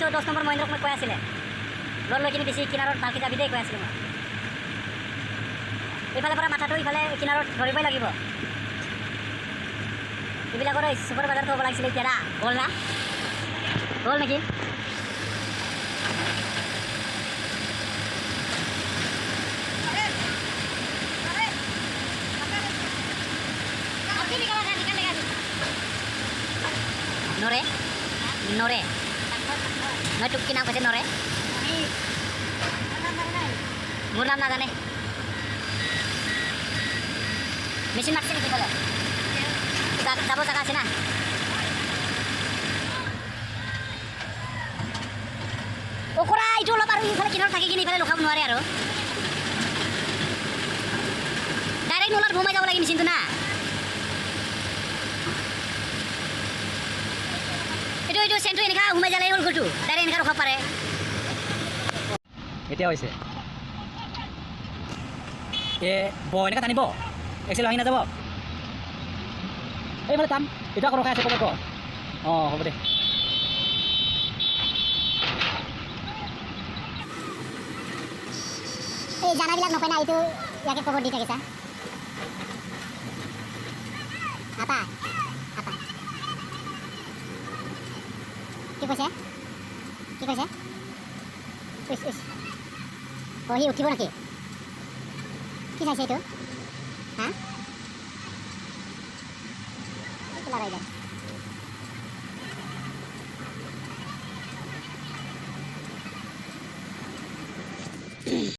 10 number মহেন্দ্ৰক মই কৈ আছিলে লোন লৈ কিনে বেছি কিনাৰত ভালকৈ যাবি দেই কৈ আছিলোঁ মই এইফালে পৰা মাথাটো ইফালে কিনাৰত ধৰিবই লাগিব এইবিলাকৰ চুপাৰ বজাৰত হ'ব লাগিছিলে এতিয়া না হ'ল না হ'ল নেকি নৰে নৰে নহয় তোক কি নাম কৈছে নৰে মোৰ নাম নাজানে মেচিন মাতিছে নেকি ক'লে যাব জেগা আছে না অকৰা এইটো অলপ আৰু ইফালে কিনাৰত থাকি কিনে ইফালে ৰখাব নোৱাৰে আৰু ডাইৰেক্ট নলাত ঘুমাই যাব লাগে মেচিনটো না এইটো চেণ্টটো এনেকুৱা সোমাই যালে হ'ল ঘৰটো ডাইৰেক্ট এনেকুৱা ৰখাব পাৰে এতিয়া হৈছে এনেকৈ টানিব এক্সেল ভাঙি নাযাব এইফালে টান এতিয়া আকৌ ৰখাই আছে ক'ব অঁ হ'ব দে এই জানাবিলাক নকয় না এইটো ইয়াকে খবৰ দি থাকিছা আপা আপা কি কৈছে কি কৈছে সি উঠিব নেকি কি চাইছে এইটো হা লগাই দে